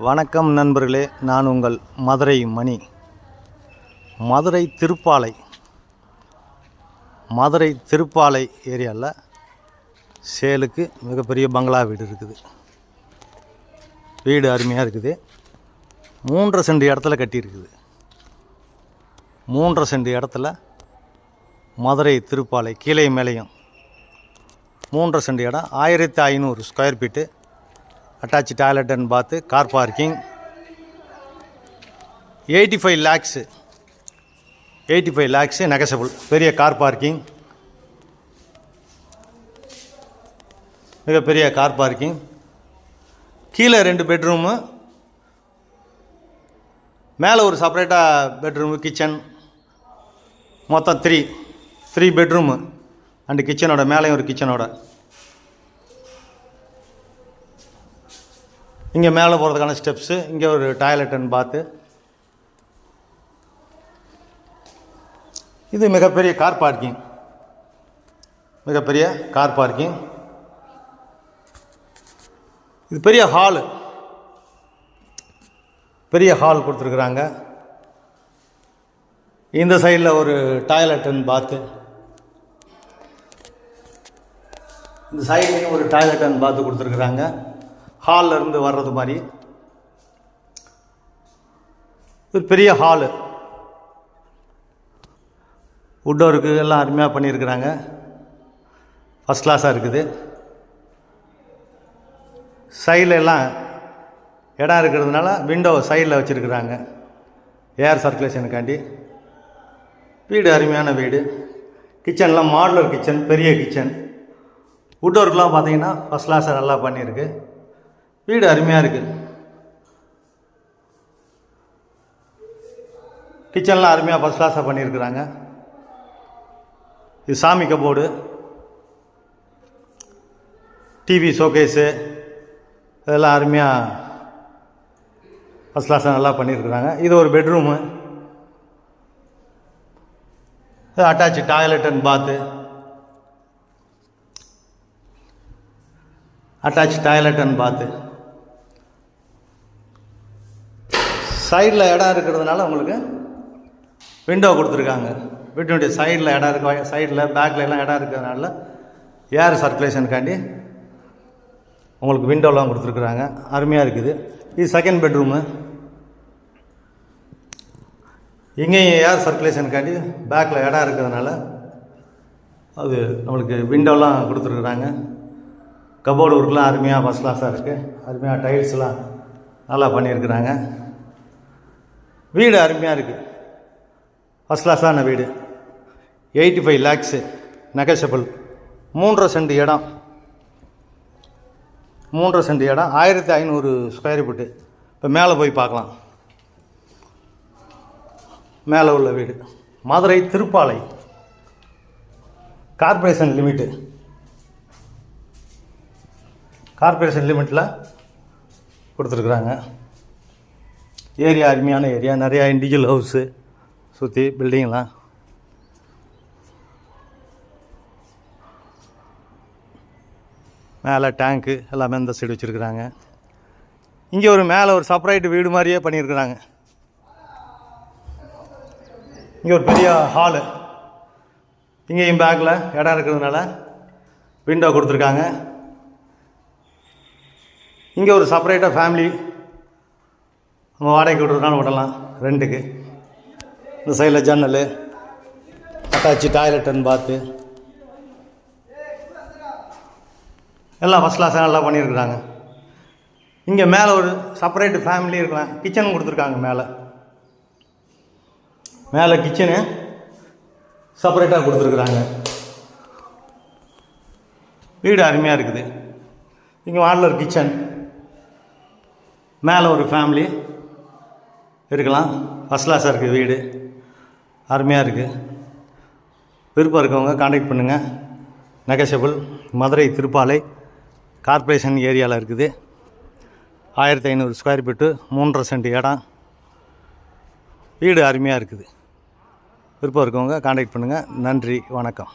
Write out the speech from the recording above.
வணக்கம் நண்பர்களே, நான் உங்கள் மதுரை மணி. மதுரை திருப்பாலை ஏரியாவில் சேலுக்கு மிகப்பெரிய பங்களா வீடு இருக்குது. வீடு அருமையாக இருக்குது. 3.5 சென்ட் இடத்துல கட்டியிருக்குது. 3.5 சென்ட் இடத்துல மதுரை திருப்பாலை கீழே மேலையும் 3.5 சென்ட் இடம், 1500 square feet, attach toilet and பாத்து, கார் பார்க்கிங், 85 lakhs நெகசபிள். பெரிய கார் பார்க்கிங், மிகப்பெரிய கார் பார்க்கிங். கீழே 2 பெட்ரூமு, மேலே ஒரு செப்பரேட்டாக பெட்ரூமு, கிச்சன், மொத்தம் 3 பெட்ரூமு அண்டு கிச்சனோட, மேலேயும் ஒரு கிச்சனோட. இங்கே மேலே போகிறதுக்கான ஸ்டெப்ஸு, இங்கே ஒரு டாய்லெட் அண்ட் பாத்து. இது மிகப்பெரிய கார் பார்க்கிங். இது பெரிய ஹால் கொடுத்துருக்குறாங்க. இந்த சைடில் ஒரு டாய்லெட் அண்ட் பாத்து, இந்த சைட்லேயும் ஒரு டாய்லெட் அண்ட் பாத்து கொடுத்துருக்குறாங்க. ஹாலில் இருந்து வர்றது மாதிரி ஒரு பெரிய ஹாலு. வுட் ஒர்க்கு எல்லாம் அருமையாக பண்ணியிருக்கிறாங்க. ஃபஸ்ட் கிளாஸாக இருக்குது. சைடில் எல்லாம் இடம் இருக்கிறதுனால விண்டோ சைடில் வச்சுருக்குறாங்க, ஏர் சர்க்குலேஷனுக்காண்டி. வீடு அருமையான வீடு. கிச்சன்லாம் மாடுலர் கிச்சன், பெரிய கிச்சன். வுட் ஒர்க்லாம் பார்த்தீங்கன்னா ஃபஸ்ட் கிளாஸாக நல்லா பண்ணியிருக்கு. வீடு அருமையாக இருக்குது. கிச்சன்லாம் அருமையாக ஃபஸ்ட் கிளாஸாக பண்ணியிருக்கிறாங்க. இது சாமி கபோர்டு, டிவி ஷோகேஸு, இதெல்லாம் அருமையாக ஃபஸ்ட் கிளாஸாக நல்லா பண்ணியிருக்கிறாங்க. இது ஒரு பெட்ரூமு, அட்டாச் டாய்லெட் அண்ட் பாத்து, சைடில் இடம் இருக்கிறதுனால உங்களுக்கு விண்டோ கொடுத்துருக்காங்க. வீட்டினுடைய சைடில் இடம் இருக்க, சைடில் பேக்கில் எல்லாம் இடம் இருக்கிறதுனால ஏர் சர்க்குலேஷனுக்காண்டி உங்களுக்கு விண்டோலாம் கொடுத்துருக்குறாங்க. அருமையாக இருக்குது. இது செகண்ட் பெட்ரூமு. இங்கேயும் ஏர் சர்க்குலேஷனுக்காண்டி பேக்கில் இடம் இருக்கிறதுனால அது நம்மளுக்கு விண்டோலாம் கொடுத்துருக்குறாங்க. கபோர்டு ஒர்க்லாம் அருமையாக ஃபஸ்ட் கிளாஸாக இருக்குது. அருமையாக டைல்ஸ்லாம் நல்லா பண்ணியிருக்கிறாங்க. வீடு அருமையாக இருக்குது. ஃபஸ்ட் கிளாஸான வீடு. 85 lakhs நெகசபிள். 3.5 சென்ட் இடம், 1500 ஸ்கொயர் ஃபீட்டு. இப்போ மேலே போய் பார்க்கலாம். மேலே உள்ள வீடு மதுரை திருப்பாலை கார்ப்பரேஷன் லிமிட்டில் கொடுத்துருக்குறாங்க. ஏரியா அருமையான ஏரியா. நிறையா இண்டிவிஜுவல் ஹவுஸு சுற்றி பில்டிங்லாம். மேலே டேங்க்கு எல்லாமே இந்த சைடு வச்சுருக்குறாங்க. இங்கே ஒரு மேலே ஒரு செப்பரேட் வீடு மாதிரியே பண்ணியிருக்கிறாங்க. இங்கே ஒரு பெரிய ஹாலு. இங்கேயும் பேக்கில் இடம் இருக்கிறதுனால விண்டோ கொடுத்துருக்காங்க. இங்கே ஒரு செப்பரேட்டாக ஃபேமிலி நம்ம வாடகைக்கு விட்றதுனால விடலாம் ரெண்டுக்கு. இந்த சைடில் ஜன்னல், அட்டாச்சு டாய்லெட் அண்ட் பாத்து, எல்லாம் ஃபஸ்ட் கிளாஸாக நல்லா பண்ணியிருக்கிறாங்க. இங்கே மேலே ஒரு செப்பரேட்டு ஃபேமிலி இருக்கலாம். கிச்சன் கொடுத்துருக்காங்க. மேலே கிச்சனு செப்பரேட்டாக கொடுத்துருக்குறாங்க. வீடு அருமையாக இருக்குது. இங்கே மாடுலர் கிச்சன், மேலே ஒரு ஃபேமிலி இருக்கலாம். ஃபஸ்ட் கிளாஸாக இருக்குது. வீடு அருமையாக இருக்குது. விருப்பம் இருக்கவங்க கான்டாக்ட் பண்ணுங்கள். நெகசபிள். மதுரை திருப்பாலை கார்ப்பரேஷன் ஏரியாவில் இருக்குது. 1500 ஸ்கொயர் ஃபீட்டு, 3.5 சென்ட் இடம். வீடு அருமையாக இருக்குது. விருப்பம் இருக்கவங்க கான்டாக்ட் பண்ணுங்கள். நன்றி, வணக்கம்.